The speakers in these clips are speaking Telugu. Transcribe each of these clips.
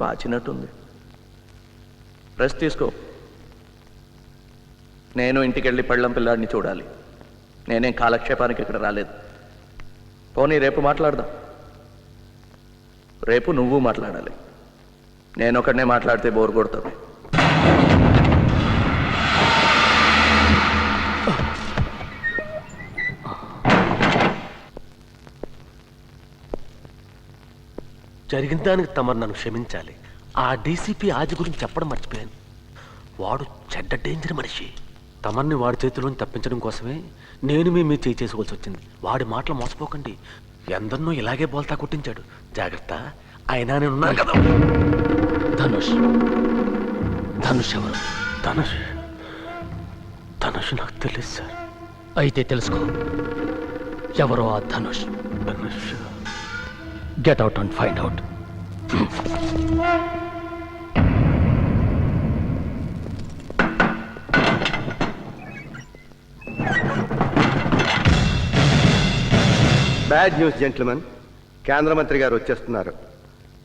పాచినట్టుంది. రెస్ట్ తీసుకో. నేను ఇంటికి వెళ్ళి పెళ్ళం పిల్లాడిని చూడాలి. నేనేం కాలక్షేపానికి ఇక్కడ రాలేదు. పోనీ రేపు మాట్లాడదాం. రేపు నువ్వు మాట్లాడాలి. నేను ఒకడనే మాట్లాడితే బోర్ కొడుతుంది. జరిగిన దానికి తమరు నన్ను క్షమించాలి. ఆ డీసీపీ ఆది గురించి చెప్పడం మర్చిపోయాను. వాడు చెడ్డ డేంజర్ మనిషి. తమర్ని వాడి చేతిలోని తప్పించడం కోసమే నేను మీ చేయి చేసుకోవాల్సి వచ్చింది. వాడి మాటలు మోసపోకండి. ఎందరినో ఇలాగే బోల్తా కొట్టించాడు. జాగ్రత్త. అయినా నేనున్నాను కదా. ధనుష్ ధనుష్ ఎవరు? ధనుష్ ధనుష్ నాకు తెలియదు సార్. అయితే తెలుసుకో ఎవరో ఆ Dhanush. Dhanush get out and find out. Bad news gentlemen. కేంద్ర మంత్రి గారు వచ్చేస్తున్నారు.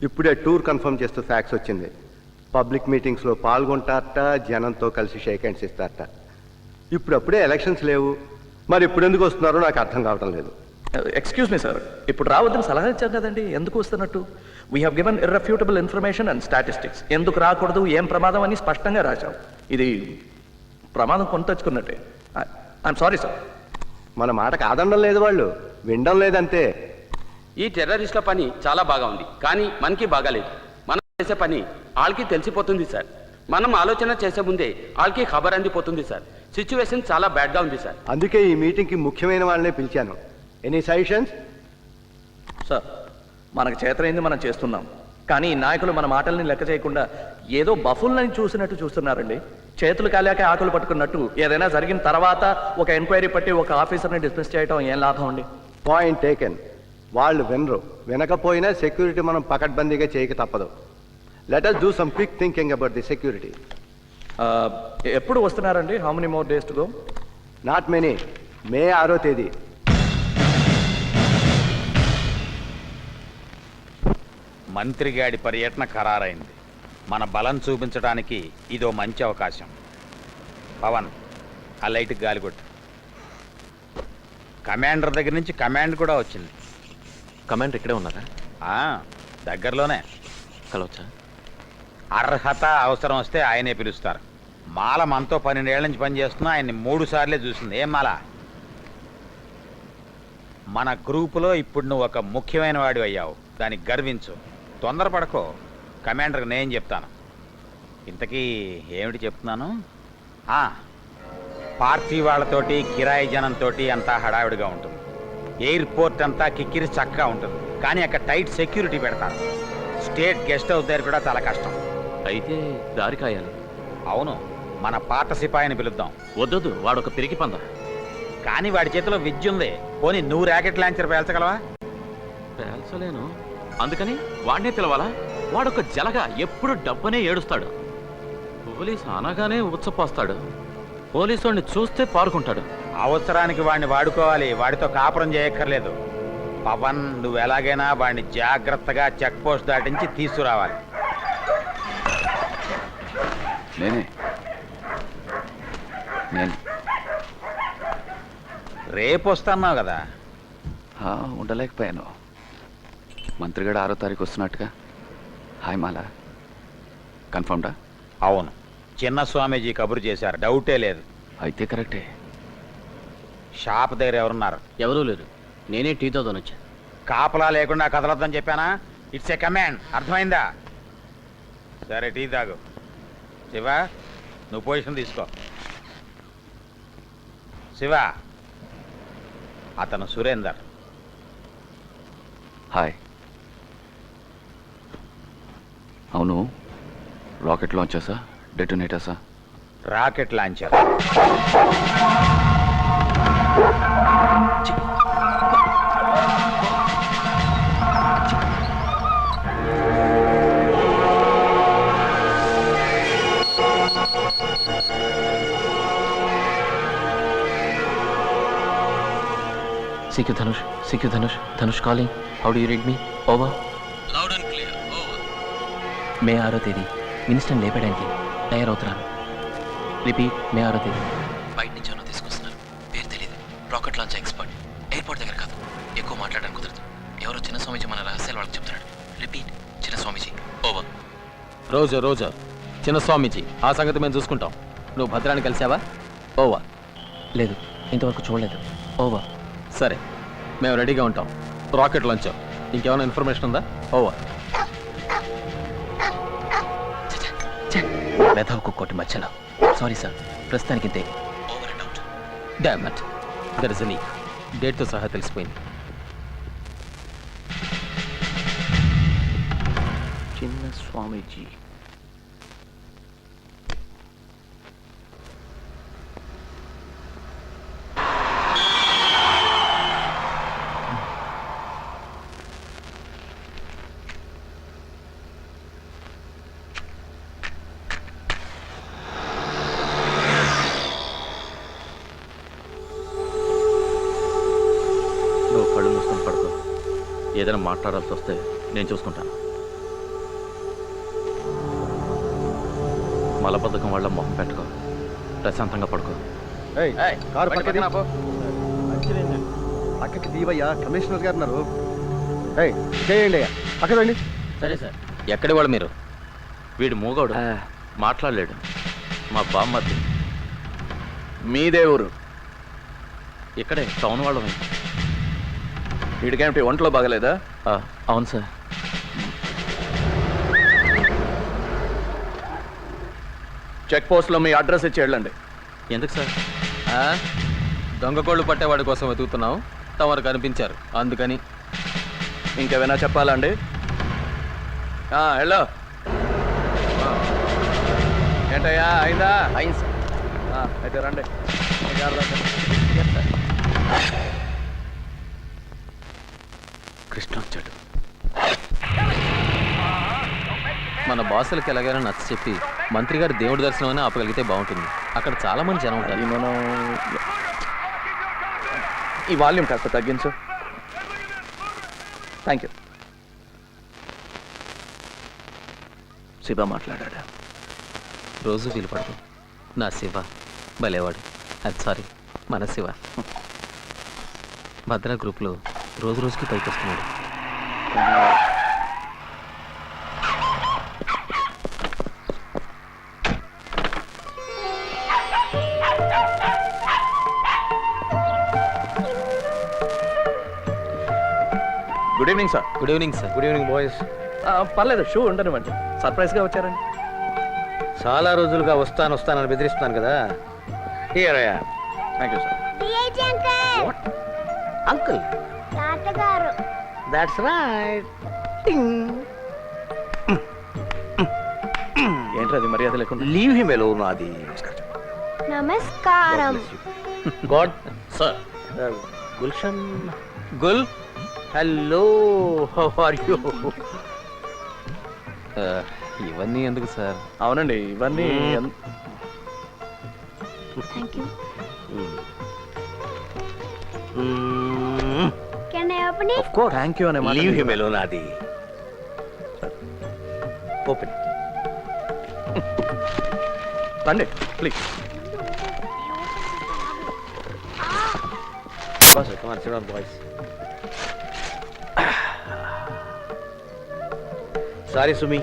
ఇప్పుడే టూర్ కన్ఫర్మ్ చేస్తూ ఫ్యాక్స్ వచ్చింది. పబ్లిక్ మీటింగ్స్లో పాల్గొంటారట, జనంతో కలిసి షేక్ హ్యాండ్స్ ఇస్తారట. ఇప్పుడప్పుడే ఎలక్షన్స్ లేవు. మరి ఇప్పుడు ఎందుకు వస్తున్నారో నాకు అర్థం కావడం లేదు. ఎక్స్క్యూజ్ మీ సార్, ఇప్పుడు రావద్దని సలహా ఇచ్చాం కదండి. ఎందుకు వస్తున్నట్టు? We have given irrefutable information and statistics. ఎందుకు రాకూడదు, ఏం ప్రమాదం అని స్పష్టంగా రాశాం. ఇది ప్రమాదం కొని తెచ్చుకున్నట్టే. I'm sorry sir. మన మాట కాదనడం లేదు, వాళ్ళు వినడం లేదంతే. ఈ టెర్రరిస్ట్ల పని చాలా బాగా ఉంది, కానీ మనకి బాగాలేదు. మనం చేసే పని వాళ్ళకి తెలిసిపోతుంది సార్. మనం ఆలోచన చేసే ముందే వాళ్ళకి ఖబర్ అందిపోతుంది సార్. సిచ్యువేషన్ చాలా బ్యాడ్గా ఉంది సార్. అందుకే ఈ మీటింగ్కి ముఖ్యమైన వాళ్ళనే పిలిచాను. Any suggestions? సార్, మనకు చేతనైంది మనం చేస్తున్నాం. కానీ ఈ నాయకులు మన మాటల్ని లెక్క చేయకుండా ఏదో బఫుల్ని చూసినట్టు చూస్తున్నారండి. చేతులు కాలేక ఆకులు పట్టుకున్నట్టు. ఏదైనా జరిగిన తర్వాత ఒక ఎంక్వైరీ పట్టి ఒక ఆఫీసర్ని డిస్మిస్ చేయడం ఏం లాభం అండి? Point taken. వాళ్ళు వినరు. వినకపోయినా సెక్యూరిటీ మనం పకడ్బందీగా చేయక తప్పదు. Let us do some quick thinking about the security. ఎప్పుడు వస్తున్నారండి? How many more days to go? Not many. May 6వ తేదీ. మంత్రిగాడి పర్యటన ఖరారైంది. మన బలం చూపించడానికి ఇదో మంచి అవకాశం. పవన్, ఆ లైట్కి గాలికొట్టు. కమాండర్ దగ్గర నుంచి కమాండ్ కూడా వచ్చింది. కమాండర్ ఇక్కడే ఉన్నారా? దగ్గరలోనే. కలవచ్చా? అర్హత అవసరం వస్తే ఆయనే పిలుస్తారు. మాల మనతో 12 ఏళ్ల నుంచి పనిచేస్తున్నా ఆయన్ని 3 సార్లే చూసింది. ఏం మాల? మన గ్రూపులో ఇప్పుడు నువ్వు ఒక ముఖ్యమైన వాడి అయ్యావు. దానికి గర్వించు. తొందరపడకో. కమాండర్కి నేను చెప్తాను. ఇంతకీ ఏమిటి చెప్తున్నాను? పార్టీ వాళ్ళతోటి, కిరాయి జనంతో అంతా హడావిడిగా ఉంటుంది. ఎయిర్పోర్ట్ అంతా కిక్కిరి చక్కగా ఉంటుంది. కానీ అక్కడ టైట్ సెక్యూరిటీ పెడతారు. స్టేట్ గెస్ట్ హౌస్ దగ్గర కూడా చాలా కష్టం. అయితే దారి కాయాలి. అవును, మన పాత సిపాయిని పిలుద్దాం. వద్దొద్దు, వాడొక పిరికి పంద. కానీ వాడి చేతిలో విద్య ఉంది. పోనీ నువ్వు ర్యాకెట్ లాంచర్ పేల్చగలవా? పేల్చలేను. అందుకని వాడినే పిలవాలా? వాడొక జలగా ఎప్పుడు డబ్బనే ఏడుస్తాడు. పోలీసు అనగానే ఉచ్చపోస్తాడు. పోలీసు వాడిని చూస్తే పారుకుంటాడు. అవసరానికి వాడిని వాడుకోవాలి. వాడితో కాపురం చేయక్కర్లేదు. పవన్, నువ్వు ఎలాగైనా వాడిని జాగ్రత్తగా చెక్ పోస్ట్ దాటించి తీసుకురావాలి. నేను రేపు వస్తున్నావు కదా? ఉండలేకపోయాను. మంత్రిగాడు 6వ తారీఖు వస్తున్నట్టుగా. హాయ్ మాలా, కన్ఫర్మ్డా? అవును, చిన్న స్వామీజీ కబురు చేశారు. డౌటే లేదు. అయితే కరెక్టే. షాప్ దగ్గర ఎవరున్నారు? ఎవరూ లేరు. నేనే టీ తోనొచ్చా. కాపలా లేకుండా కదలొద్దని చెప్పానా? It's a command. అర్థమైందా? సరే, టీ తాగు. శివ, నువ్వు పొజిషన్ తీసుకో. శివ, అతను సురేందర్. హాయ్. అవును, రాకెట్ లాంచర్సా, డెటోనేటర్సా? Rocket launcher. CQ Dhanush, CQ Dhanush, Dhanush calling. How do you read me? Over. Loud and clear. Over. మే 6వ తేదీ మినిస్టర్ని లేపడానికి తయారవుతున్నాను. రిపీట్, మే 6వ తేదీ. బయట నుంచి ఎవరో తీసుకొస్తున్నారు, పేరు తెలియదు. Rocket launch expert. ఎయిర్పోర్ట్ దగ్గర కాదు, ఎక్కువ మాట్లాడడానికి కుదరదు. ఎవరో చిన్న స్వామీజీ మన రహస్యాలు వాళ్ళకి చెప్తున్నాడు. రిపీట్, చిన్న స్వామీజీ. ఓవర్. రోజా చిన్న స్వామీజీ, ఆ సంగతి మేము చూసుకుంటాం. నువ్వు భద్రాన్ని కలిసావా? ఓవర్. లేదు, ఇంతవరకు చూడలేదు. ఓవర్. సరే, మేము రెడీగా ఉంటాం. రాకెట్ లాంచ్ ఇంకేమైనా ఇన్ఫర్మేషన్ ఉందా? ఓవర్. మెథవ్ కుక్కోటి మధ్యలో. సారీ సార్, ప్రస్తుతానికి ఇంతే. Over and out. Damn it, there is a leak. డేట్తో సహా తెలిసిపోయింది. చిన్న స్వామీజీ. నువ్వు కళ్ళు మూసుకొని పడుకో. ఏదైనా మాట్లాడాల్సి వస్తే నేను చూసుకుంటాను. మలబద్ధకం వల్ల మొహం పెట్టుకో. ప్రశాంతంగా పడుకో. కారు పక్కకి దీవయ్యా, కమిషనర్ గారు ఉన్నారు. చేయండి అయ్యా, పక్కన రండి. సరే సార్. ఎక్కడి వాళ్ళు మీరు? వీడు మూగోడు, మాట్లాడలేడు. మా బామ్మద్ది. మీదే ఊరు? ఇక్కడే టౌన్ వాళ్ళమే. వీడికేమిటి ఒంట్లో బాగలేదా? అవును సార్. చెక్ పోస్ట్లో మీ అడ్రస్ ఇచ్చి వెళ్ళండి. ఎందుకు సార్? దొంగ కోళ్ళు పట్టేవాడి కోసం వెతుకుతున్నాం. తమరు కనిపించారు, అందుకని. ఇంకేమైనా చెప్పాలా అండి? హలో, ఏంటయ్యా, అయిందా? అయింది సార్. అయితే రండి. కృష్ణ వచ్చాడు. మన బాసులకి ఎలాగైనా నచ్చ చెప్పి మంత్రి గారు దేవుడి దర్శనం ఆపగలిగితే బాగుంటుంది. అక్కడ చాలా మంది జనం ఉంటారు. మనం ఈ వాల్యూమ్ కాస్త తగ్గించు. Thank you. శివ మాట్లాడా? రోజు వీలు పడదు. నా శివ భలేవాడు. అది సారీ, మన శివ. భద్రా గ్రూప్లో రోజు రోజుకి పైకి వస్తున్నాడు. Good evening sir. Good evening sir. Good evening boys. పర్లేదు, షూ ఉండనివ్వండి. సర్ప్రైజ్గా వచ్చారండి. చాలా రోజులుగా వస్తానని బెదిరిస్తున్నాను కదా. Thank you sir. అంకుల్, తాతగారు. That's right. ఏంటి అది మర్యాద లేకుండా? Leave him alone. అది నమస్కారం. God. Sir, Gulshan. Gul, hello, how are you? ఇవన్నీ ఎందుకు సార్? అవునండి, ఇవన్నీ thank you. Can I open it? Of course. Thank you అనే మాట. Leave him alone. అది ఓపెన్. రండి please. Come on, sit down, boys. Sorry సుమి,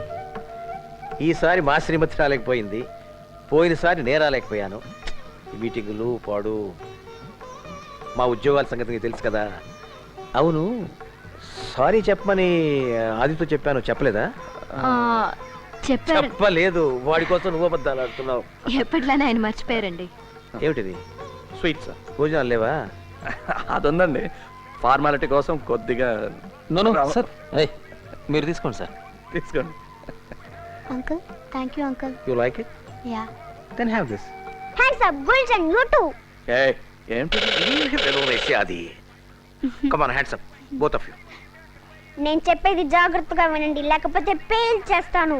ఈసారి మా శ్రీమతి రాలేకపోయింది. పోయినసారి నేను రాలేకపోయాను. ఈ మీటింగులు పాడు, మా ఉద్యోగాల సంగతి నీకు తెలుసు కదా. అవును, సారీ చెప్పమని ఆదితో చెప్పాను, చెప్పలేదా? చెప్పారు. చెప్పలేదు. వాడి కోసం నువ్వు అబద్ధాలు ఆడుతున్నావు. ఎప్పట్లానే ఆయన మర్చిపోయారండి. ఏమిటిది? Sweet sir. భోజనాలు లేవా? అది ఉందండి, ఫార్మాలిటీ కోసం కొద్దిగా. నో సార్, మీరు తీసుకోండి సార్. తీసుకోండి. Uncle, thank you uncle. You like it? Yeah. Then have this. Hands up Gulshan, you too. ఏంటి? అది come on, hands up both of you. నేను చెప్పేది జాగ్రత్తగా వినండి, లేకపోతే పేల్ చేస్తాను.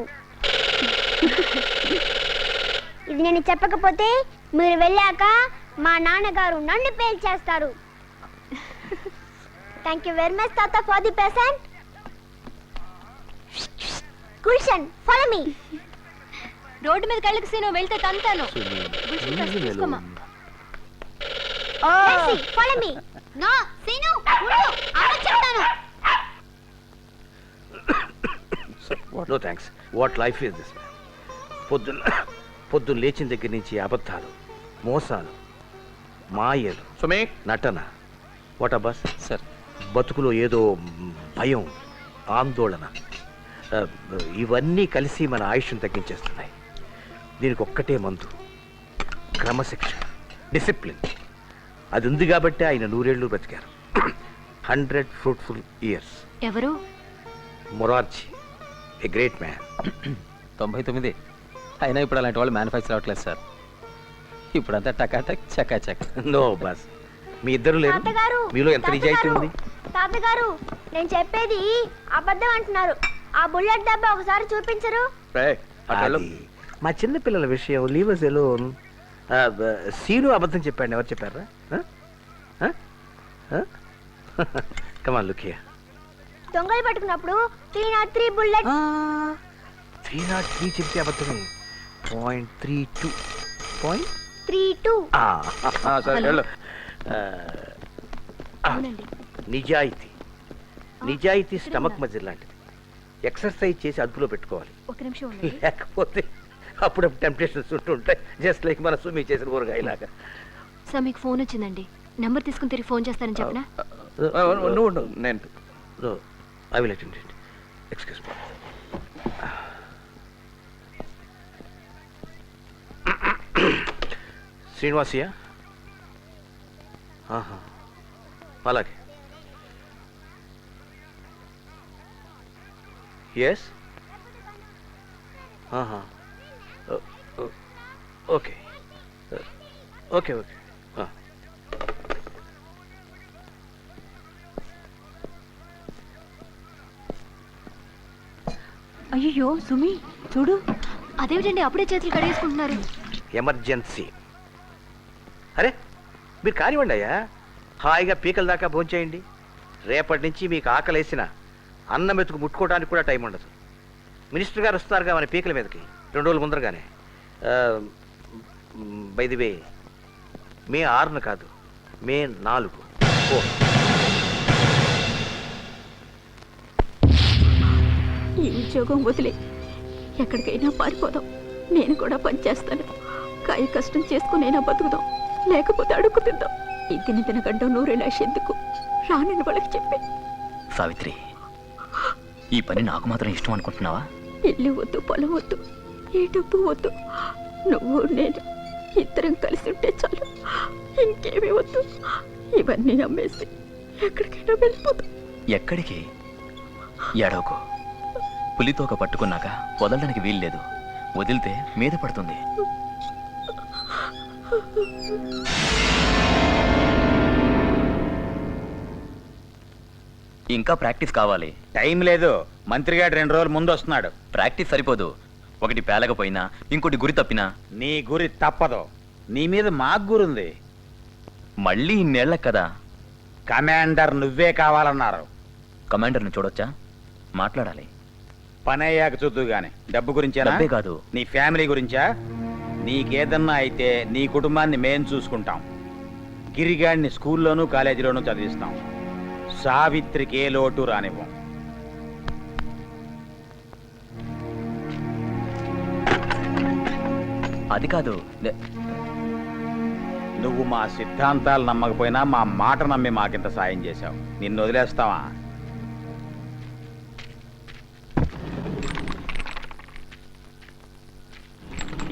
ఇది నేను చెప్పకపోతే మీరు వెళ్ళాక మా నాన్నగారు నన్ను పేల్ చేస్తారు. థ్యాంక్ యూ వెరీ మచ్ తాత for the present. Gulshan, follow me road మీద కళ్ళకి సీను వెళ్తే తంతాను ఫాలో మీ నో సీను చెప్తాను. No thanks. What life is this? పొద్దున్న లేచిన దగ్గర నుంచి అబద్ధాలు, మోసాలు, మాయలు, సుమి నటన. వాట్ అబ్బాస్? సార్ బతుకులో ఏదో భయం, ఆందోళన, ఇవన్నీ కలిసి మన ఆయుష్ను తగ్గించేస్తున్నాయి. దీనికి ఒక్కటే మందు, క్రమశిక్షణ, డిసిప్లిన్. అది ఉంది కాబట్టి ఆయన 100 ఏళ్ళు బ్రతికారు. 100 ఫ్రూట్ఫుల్ ఇయర్స్. ఎవరు? Morarji, a great man. 99 అయినా ఇప్పుడు అలాంటి వాళ్ళు మ్యానుఫ్యాక్చర్ అవ్వట్లేదు సార్. ఇప్పుడంతా టకాటక్ చకాచక్. నో బాస్, మీ ఇద్దరు లేరు. తాతగారు, మీలో ఎంత నిజాయితీ ఉంది? తాతగారు నేను చెప్పేది అబద్ధం అంటున్నారు. ఆ బుల్లెట్ డబ్బా ఒకసారి చూపించరు? అది మా చిన్న పిల్లల విషయం. Leave us alone. సీను అబద్ధం చెప్పాడు. ఎవరు చెప్పారా? కమాన్ లుక్ హియర్. దొంగలు పట్టుకున్నప్పుడు 303 బుల్లెట్ 303 చెప్తే అబద్ధమే. 0.32 32 సరే వెళ్ళు. అవునండి. నిజాయితీ స్టమక్ మజిల్ లాంటిది. ఎక్సర్సైజ్ చేసి అదుపులో పెట్టుకోవాలి. ఒక నిమిషం ఉండండి. లేకపోతే అప్పుడప్పుడు టెంప్టేషన్స్ ఉంటుంటాయి. జస్ట్ లైక్ మన సుమి చేసిన ఊరగాయలాగా. సార్ మీకు ఫోన్ వచ్చిందండి. నెంబర్ తీసుకుని తిరిగి ఫోన్ చేస్తారని చెప్పనా? నువ్వు నేను I will attend it. Excuse me. Srinivasaiah? అలాగే. ఎస్. Okay okay okay. అయ్యో సుమి చూడు. అదేమిటండి అప్పుడే చేతులు కడిగేసుకుంటున్నారు? ఎమర్జెన్సీ. అరే మీరు కానివ్వండి అయ్యా, హాయిగా పీకల దాకా భోంచేయండి. రేపటి నుంచి మీకు ఆకలేసిన అన్నం మెతుకు ముట్టుకోవడానికి కూడా టైం ఉండదు. మినిస్టర్ గారు వస్తున్నారుగా మన పీకల మీదకి 2 రోజుల ముందరగానే. బై ది వే, మే 6 కాదు, మే 4. ఓ ఈ ఉద్యోగం వదిలే ఎక్కడికైనా పారిపోదాం. నేను కూడా పనిచేస్తాను. కాయ కష్టం చేసుకునైనా బతుకుదాం, లేకపోతే అడుక్కు తిందాం. ఈ తినగడ్డం 100 ఏళ్ళ ఎందుకు రానని వాళ్ళకి చెప్పి. సావిత్రి, ఈ పని నాకు మాత్రం ఇష్టం అనుకుంటున్నావా? ఇల్లు వద్దు, పొలం వద్దు, ఏ డబ్బు వద్దు. నువ్వు నేను ఇద్దరం కలిసి ఉంటే చాలు. ఇంకేమీ వద్దు. ఇవన్నీ అమ్మేసి ఎక్కడికైనా వెళ్ళిపోతాం. ఎక్కడికి? ఎడవకు. పులితోక పట్టుకున్నాక వదలడానికి వీల్లేదు. వదిలితే మీద పడుతుంది. ఇంకా ప్రాక్టీస్ కావాలి. టైం లేదు. మంత్రి గారు 2 రోజుల ముందు వస్తున్నాడు. ప్రాక్టీస్ సరిపోదు. ఒకటి పేలకపోయినా ఇంకోటి గురి తప్పినా. నీ గురి తప్పదు. నీ మీద మాకు గురుంది. మళ్ళీ ఇన్నేళ్లకు కదా. కమాండర్ నువ్వే కావాలన్నారు. కమాండర్ని చూడొచ్చా? మాట్లాడాలి. పని అయ్యాక చూద్దు గాని. డబ్బు గురించేనా? డబ్బే కాదు. నీ ఫ్యామిలీ గురించా? నీకేదన్నా అయితే నీ కుటుంబాన్ని మేం చూసుకుంటాం. గిరిగాడిని స్కూల్లోనూ కాలేజీలోనూ చదివిస్తాం. సావిత్రికి ఏ లోటు రానివ్వం. అది కాదు. నువ్వు మా సిద్ధాంతాలు నమ్మకపోయినా మా మాట నమ్మి మాకింత సాయం చేశావు. నిన్ను వదిలేస్తావా?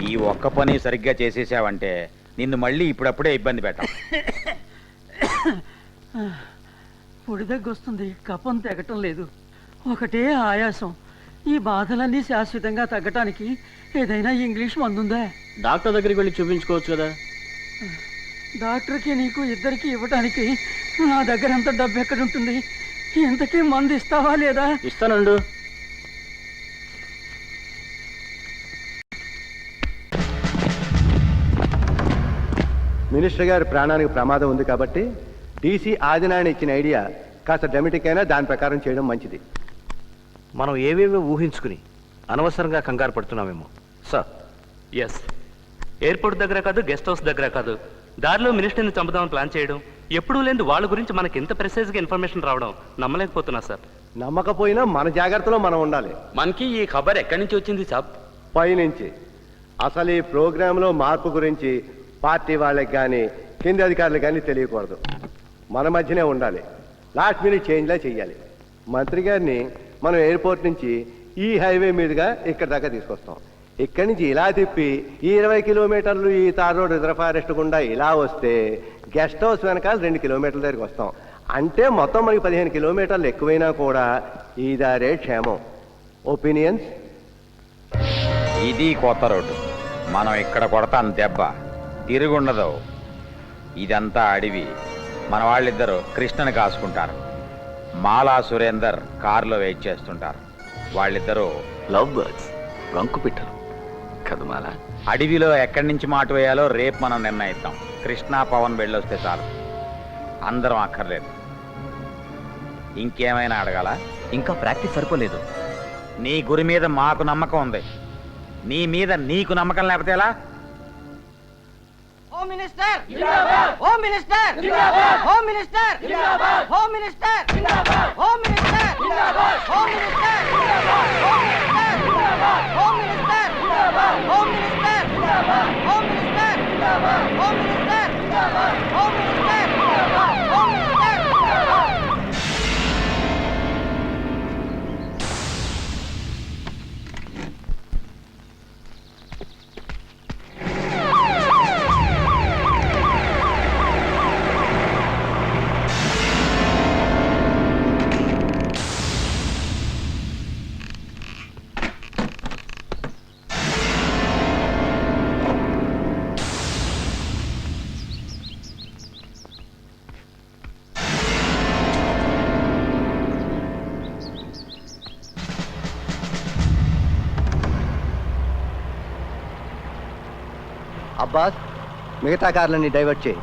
ఈ ఒక్క పని సరిగ్గా చేసేసావంటే నిన్ను మళ్ళీ ఇప్పుడప్పుడే ఇబ్బంది పెట్టాం. పొడిదగ్గొస్తుంది, కఫం తెగటం లేదు, ఒకటే ఆయాసం. ఈ బాధలన్నీ శాశ్వతంగా తగ్గటానికి ఏదైనా ఇంగ్లీష్ మందుందా? డాక్టర్ దగ్గరికి వెళ్ళి చూపించుకోవచ్చు కదా. డాక్టర్కి నీకు ఇద్దరికి ఇవ్వటానికి నా దగ్గర ఎంత డబ్బు ఎక్కడుంటుంది? ఇంతకీ మందు ఇస్తావా లేదా? ఇస్తానండు. మినిస్టర్ గారి ప్రాణానికి ప్రమాదం ఉంది కాబట్టి డీసీ ఆదినారాయణ ఇచ్చిన ఐడియా కాస్త డ్రామాటిక్ అయినా దాని ప్రకారం చేయడం మంచిది. మనం ఏవేవో ఊహించుకుని అనవసరంగా కంగారు పడుతున్నామేమో. సార్ ఎస్, ఎయిర్పోర్ట్ దగ్గర కాదు, గెస్ట్ హౌస్ దగ్గర కాదు, దారిలో మినిస్టర్ని చంపుదామని ప్లాన్ చేయడం, ఎప్పుడూ లేని వాళ్ళ గురించి మనకి ఇంత ప్రెసైజ్గా ఇన్ఫర్మేషన్ రావడం నమ్మలేకపోతున్నా సార్. నమ్మకపోయినా మన జాగ్రత్తలో మనం ఉండాలి. మనకి ఈ ఖబర్ ఎక్కడి నుంచి వచ్చింది సాబ్? పైనుంచి. అసలు ఈ ప్రోగ్రాంలో మార్పు గురించి పార్టీ వాళ్ళకి కానీ కింది అధికారులకు కానీ తెలియకూడదు. మన మధ్యనే ఉండాలి. లాస్ట్ మినిట్ చేంజ్లా చెయ్యాలి. మంత్రి గారిని మనం ఎయిర్పోర్ట్ నుంచి ఈ హైవే మీదుగా ఇక్కడ దాకా తీసుకొస్తాం. ఇక్కడి నుంచి ఇలా తిప్పి ఈ 20 కిలోమీటర్లు ఈ తార్ రోడ్ రిజర్వ్ ఫారెస్ట్ గుండా ఇలా వస్తే గెస్ట్ హౌస్ వెనకాల 2 కిలోమీటర్ల దగ్గరికి వస్తాం. అంటే మొత్తం మనకి 15 కిలోమీటర్లు ఎక్కువైనా కూడా ఈ దారే క్షేమం. ఒపీనియన్స్? ఇది కొత్త రోడ్డు. మనం ఇక్కడ కొడతాం దెబ్బ, తిరుగుండదు. ఇదంతా అడవి. మన వాళ్ళిద్దరూ కృష్ణని కాసుకుంటారు. మాలా సురేందర్ కారులో వెయిట్ చేస్తుంటారు. వాళ్ళిద్దరూ లవ్ బర్డ్స్, రంకు పిట్టలు కదమాలా. అడవిలో ఎక్కడి నుంచి మాట వేయాలో రేపు మనం నిర్ణయిద్దాం. కృష్ణ పవన్ వెళ్ళొస్తే చాలు, అందరం అక్కర్లేదు. ఇంకేమైనా అడగాల? ఇంకా ప్రాక్టీస్ సరిపోలేదు. నీ గురి మీద మాకు నమ్మకం ఉంది, నీ మీద నీకు నమ్మకం లేకపోతే ఎలా? హోమ్ మినిస్టర్ జిందాబాద్! హోమ్ మినిస్టర్ జిందాబాద్! హోమ్ మినిస్టర్ జిందాబాద్! హోమ్ మినిస్టర్ జిందాబాద్! హోమ్ మినిస్టర్ జిందాబాద్! హోమ్ మినిస్టర్ జిందాబాద్! హోమ్ మినిస్టర్ జిందాబాద్! హోమ్ మినిస్టర్ జిందాబాద్! హోమ్ మినిస్టర్ జిందాబాద్! హోమ్ మినిస్టర్ జిందాబాద్! హోమ్ మినిస్టర్ జిందాబాద్! హోమ్ మినిస్టర్ జిందాబాద్! హోమ్ మినిస్టర్ జిందాబాద్! అబ్బాస్, మిగతా కార్లన్నీ డైవర్ట్ చేయి.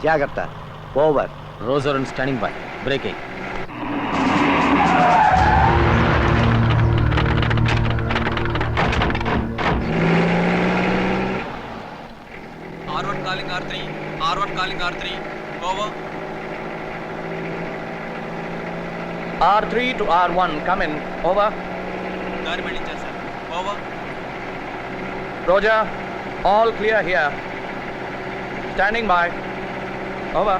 జాగ్రత్త. Over. Roger and standing by. Breaking. R1 calling R3. R1 calling R3. Over. R3 to R1, come in. Over. దారి మళ్ళించారు సార్. Over. Roger, all clear here. Standing by. Over.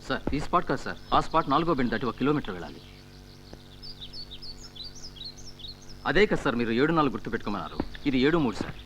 Sir ఈ స్పాట్ కాదు సార్, ఆ స్పాట్ 4వ బెండ్ దాటి 1 కిలోమీటర్ వెళ్ళాలి. అదే కదా సార్ మీరు 7-4 గుర్తు పెట్టుకోమన్నారు. ఇది 7-3 సార్.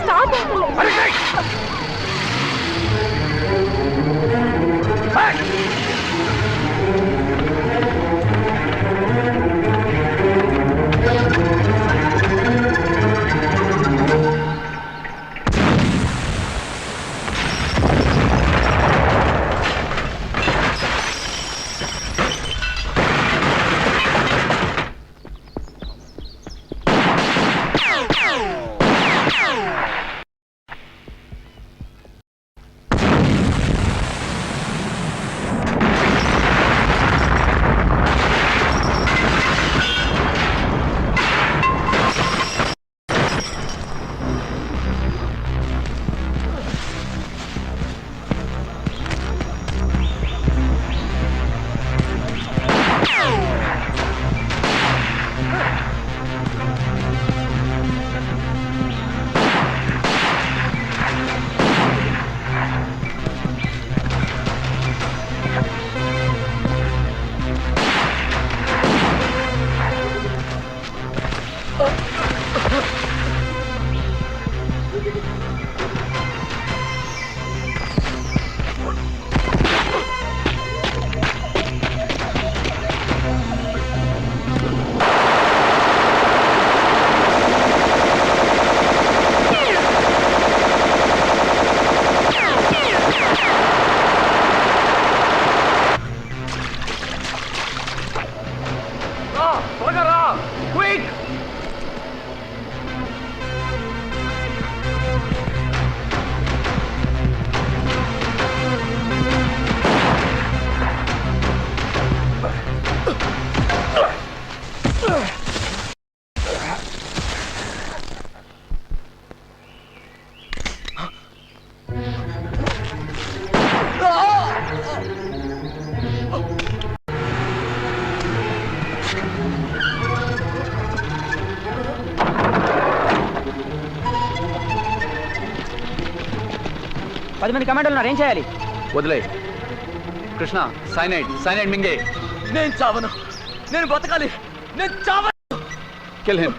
Stop it! 10 మంది కమాండోలు ఉన్నారు, ఏం చేయాలి? వదిలే కృష్ణ, సైనైడ్ మింగే. నేను చావను, నేను బతకాలి, నేను చావను. Kill him.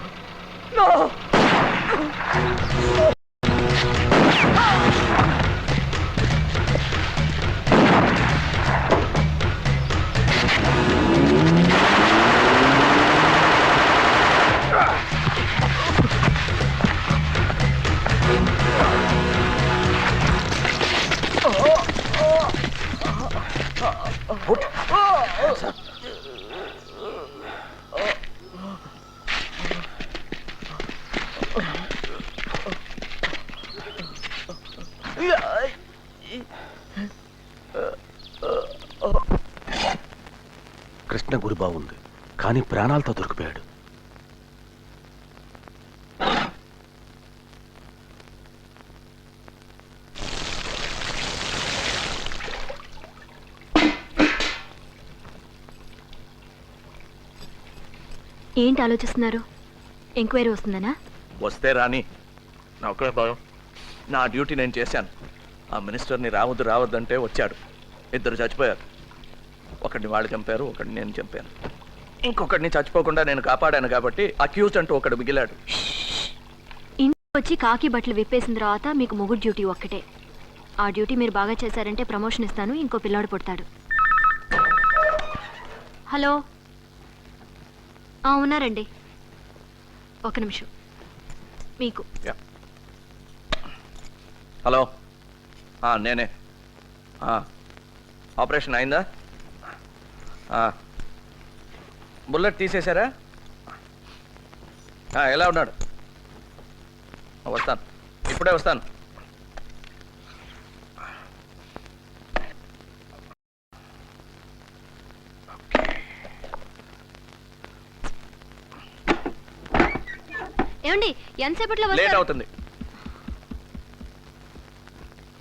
కృష్ణ గురి బాగుంది, కానీ ప్రాణాలతో దొరికిపోయాడు. ఏంటి ఆలోచిస్తున్నారు? ఎంక్వైరీ వస్తుందనా? వస్తే రాని, నా ఒక్కడే భయం. నా డ్యూటీ నేను చేశాను. ఆ మినిస్టర్ని రావద్దంటే వచ్చాడు. 2 చచ్చిపోయారు. ఒకడిని వాళ్ళు చంపారు, ఒకడిని నేను చంపాను. ఇంకొకడిని చచ్చిపోకుండా నేను కాపాడాను కాబట్టి అక్యూజ్డ్ అంటూ ఒకడు మిగిలాడు. ఇంటికి వచ్చి కాకి బట్టలు విప్పేసిన తర్వాత మీకు మొగుడు డ్యూటీ ఒక్కటే. ఆ డ్యూటీ మీరు బాగా చేశారంటే ప్రమోషన్ ఇస్తాను, ఇంకో పిల్లాడు పుడతాడు. హలో, ఉన్నారండి, 1 నిమిషం. మీకు హలో, నేనే. ఆపరేషన్ అయిందా? బుల్లెట్ తీసేశారా? ఎలా ఉన్నాడు? వస్తాను, ఇప్పుడే వస్తాను. ఏమండి, ఎంతసేపట్లో లేట్ అవుతుంది.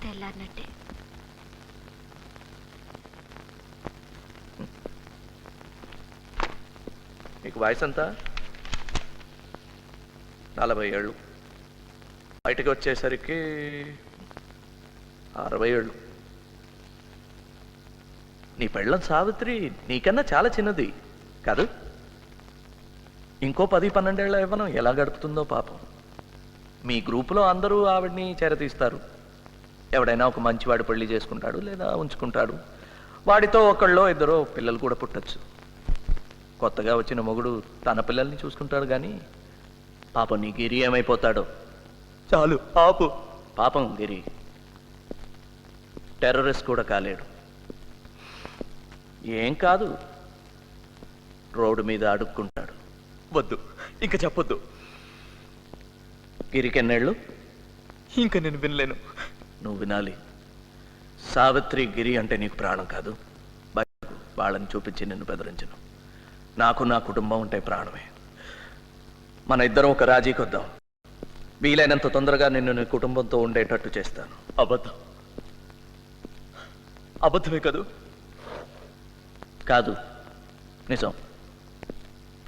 తెల్లారినట్టే. మీకు వయసు ఎంత? 40 ఏళ్ళు. బయటకు వచ్చేసరికి 60 ఏళ్ళు. నీ పెళ్ళం సావిత్రి నీకన్నా చాలా చిన్నది కాదు? ఇంకో 10-12 ఏళ్ళ ఇవ్వను ఎలా గడుపుతుందో పాపం. మీ గ్రూపులో అందరూ ఆవిడ్ని చేరతీస్తారు. ఎవడైనా ఒక మంచివాడు పెళ్లి చేసుకుంటాడు, లేదా ఉంచుకుంటాడు. వాడితో ఒకళ్ళో 2 పిల్లలు కూడా పుట్టచ్చు. కొత్తగా వచ్చిన మొగుడు తన పిల్లల్ని చూసుకుంటాడు, కానీ పాపం నీ గిరి ఏమైపోతాడో. చాలు ఆపు. పాపం గిరి టెర్రరిస్ట్ కూడా కాలేడు. ఏం కాదు, రోడ్డు మీద అడుక్కుంటాడు. వద్దు, ఇంకా చెప్పొద్దు. గిరికెన్నేళ్ళు? ఇంకా నేను వినలేను. నువ్వు వినాలి. సావిత్రి గిరి అంటే నీకు ప్రాణం కాదు. వాళ్ళని చూపించి నిన్ను బెదిరించను. నాకు నా కుటుంబం ఉంటే ప్రాణమే. మన ఇద్దరం ఒక రాజీకి వద్దాం. వీలైనంత తొందరగా నిన్ను నీ కుటుంబంతో ఉండేటట్టు చేస్తాను. అబద్ధమే కదూ? కాదు, నిజం.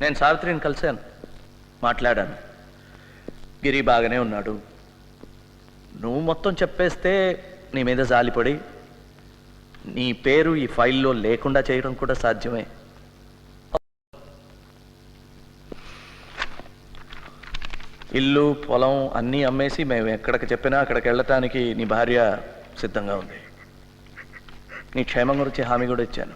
నేను సావిత్రిని కలిశాను, మాట్లాడాను. గిరి బాగానే ఉన్నాడు. నువ్వు మొత్తం చెప్పేస్తే నీ మీద జాలిపడి నీ పేరు ఈ ఫైల్లో లేకుండా చేయడం కూడా సాధ్యమే. ఇల్లు, పొలం అన్నీ అమ్మేసి మేము ఎక్కడికి చెప్పినా అక్కడికి వెళ్ళటానికి నీ భార్య సిద్ధంగా ఉంది. నీ క్షేమం గురించి హామీ కూడా ఇచ్చాను.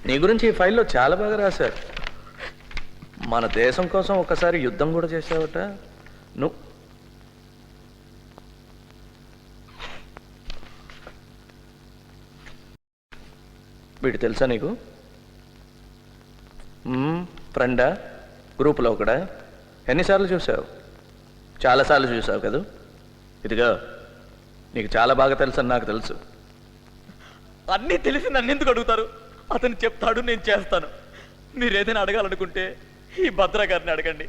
నీ గురించి ఈ ఫైల్లో చాలా బాగా రాశారు. మన దేశం కోసం ఒకసారి యుద్ధం కూడా చేసావట నువ్వు. వీడు తెలుసా నీకు? ఫ్రెండా? గ్రూపులో ఒకడా? ఎన్నిసార్లు చూసావు? చాలాసార్లు చూసావు కదా. ఇదిగా నీకు చాలా బాగా తెలుసు అని నాకు తెలుసు. అన్నీ తెలిసి నన్ను ఎందుకు అడుగుతారు? అతను చెప్తాడు, నేను చేస్తాను. మీరు ఏదైనా అడగాలనుకుంటే ఈ భద్ర గారిని అడగండి.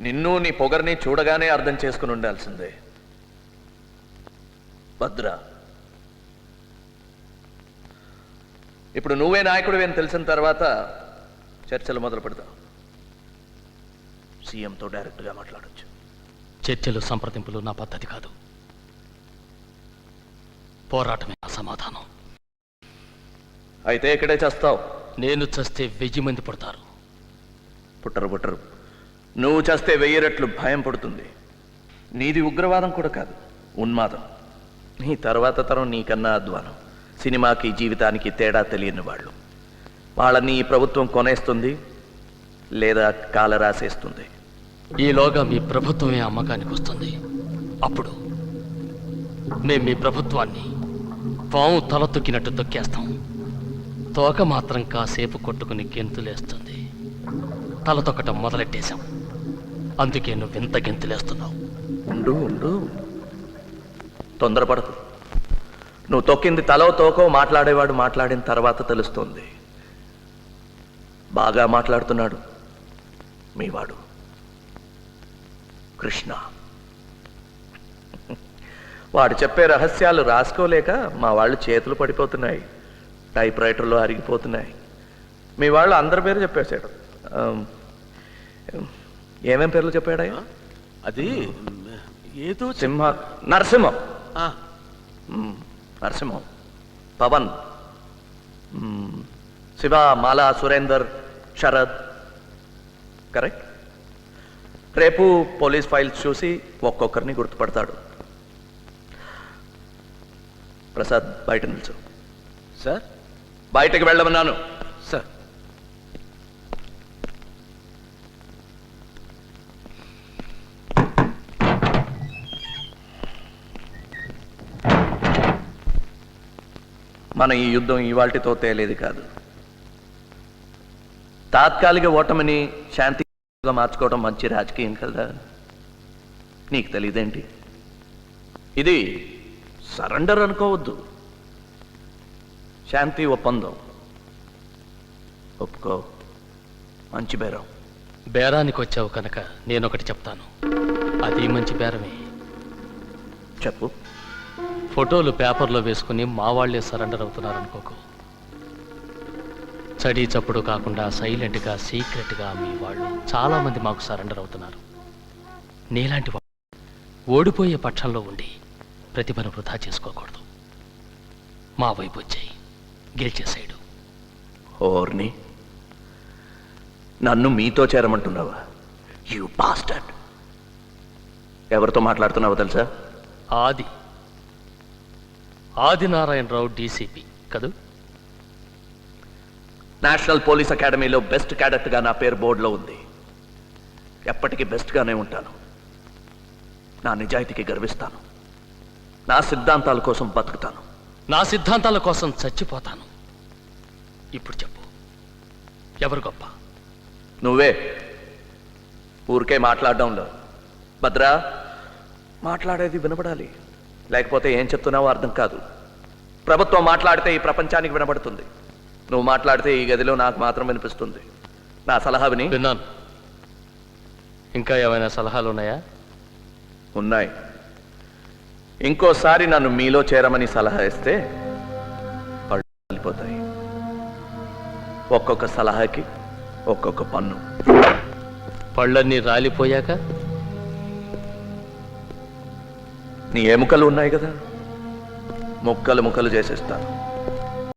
నిన్ను నీ పొగర్ని చూడగానే అర్థం చేసుకుని ఉండాల్సిందే. భద్ర, ఇప్పుడు నువ్వే నాయకుడివి అని తెలిసిన తర్వాత చర్చలు మొదలు పెడతావు. సీఎంతో డైరెక్ట్గా మాట్లాడొచ్చు. చర్చలు సంప్రదింపులు నా పద్ధతి కాదు. పోరాటమే నా సమాధానం. అయితే ఇక్కడే చేస్తావు. నేను చస్తే 1000 మంది పుడతారు. పుట్టరు. నువ్వు చేస్తే 1000 రెట్లు భయం పడుతుంది. నీది ఉగ్రవాదం కూడా కాదు, ఉన్మాదం. నీ తర్వాత తరం నీకన్నా అధ్వానం. సినిమాకి జీవితానికి తేడా తెలియని వాళ్ళు. వాళ్ళని ఈ ప్రభుత్వం కొనేస్తుంది లేదా కాలరాసేస్తుంది. ఈలోగా మీ ప్రభుత్వమే అమ్మకానికి వస్తుంది. అప్పుడు మేము మీ ప్రభుత్వాన్ని పాము తల తొక్కినట్టు తొక్కేస్తాం. తోక మాత్రం కాసేపు కొట్టుకుని గెంతులేస్తుంది. తల తొక్కటం మొదలెట్టేశాం. అందుకే నువ్వు ఇంత గెంతులేస్తున్నావు. ఉండు, తొందరపడకు. నువ్వు తొక్కింది తలో తోకో మాట్లాడేవాడు మాట్లాడిన తర్వాత తెలుస్తుంది. బాగా మాట్లాడుతున్నాడు మీవాడు కృష్ణ. వాడు చెప్పే రహస్యాలు రాసుకోలేక మా వాళ్ళు చేతులు పడిపోతున్నాయి, టైప్ రైటర్లో అరిగిపోతున్నాయి. మీ వాళ్ళు అందరి పేరు చెప్పేశాడు. ఏమేం పేర్లు చెప్పాడయ్యా? అది ఏదో నరసింహం, పవన్, శివ, మాలా, సురేందర్, శరద్. కరెక్ట్. రేపు పోలీస్ ఫైల్స్ చూసి ఒక్కొక్కరిని గుర్తుపడతాడు. ప్రసాద్, బయట నిల్చో. సార్, బయటకు వెళ్ళమన్నాను. సార్. మన ఈ యుద్ధం ఇవాల్టితో తేలేది కాదు. తాత్కాలిక ఓటమిని శాంతిగా మార్చుకోవడం మంచి రాజకీయం కదా. నీకు తెలియదేంటి? ఇది సరెండర్ అనుకోవద్దు, శాంతి ఒప్పందం. ఒప్పుకో, మంచి బేరం. బేరానికి వచ్చావు కనుక నేనొకటి చెప్తాను. అది మంచి బేరమే. చెప్పు. ఫోటోలు పేపర్లో వేసుకుని మా వాళ్లే సరెండర్ అవుతున్నారు అనుకోకు. చడీ చప్పుడు కాకుండా సైలెంట్గా సీక్రెట్గా మీ వాళ్ళు చాలామంది మాకు సరెండర్ అవుతున్నారు. నీలాంటి వాళ్ళు ఓడిపోయే పక్షంలో ఉండి ప్రతిభను వృధా చేసుకోకూడదు. మా వైపు వచ్చాయి, గెలిచేసాడు. ఓర్ని, నన్ను మీతో చేరమంటున్నావా? You bastard. ఎవరితో మాట్లాడుతున్నావో తెలుసా? ఆదినారాయణరావు, డీసీపీ కదూ. నేషనల్ పోలీస్ అకాడమీలో బెస్ట్ క్యాడెట్గా నా పేరు బోర్డులో ఉంది. ఎప్పటికీ బెస్ట్గానే ఉంటాను. నా నిజాయితీకి గర్విస్తాను. నా సిద్ధాంతాల కోసం బతుకుతాను. నా సిద్ధాంతాల కోసం చచ్చిపోతాను. ఇప్పుడు చెప్పు, ఎవరు గొప్ప? నువ్వే. ఊరికే మాట్లాడడంలో. భద్రా, మాట్లాడేది వినపడాలి, లేకపోతే ఏం చెప్తున్నావో అర్థం కాదు. ప్రభుత్వం మాట్లాడితే ఈ ప్రపంచానికి వినపడుతుంది. నువ్వు మాట్లాడితే ఈ గదిలో నాకు మాత్రం వినిపిస్తుంది. నా సలహా విని. విన్నాను. ఇంకా ఏమైనా సలహాలు ఉన్నాయా? ఉన్నాయి. ఇంకోసారి నన్ను మీలో చేరమని సలహా ఇస్తే పళ్ళు వెళ్ళిపోతాయి. ఒక్కొక్క సలహాకి ఒక్కొక్క పన్ను. పళ్ళన్నీ రాలిపోయాక నీ ఎముకలు ఉన్నాయి కదా, ముక్కలు ముక్కలు చేసేస్తాను.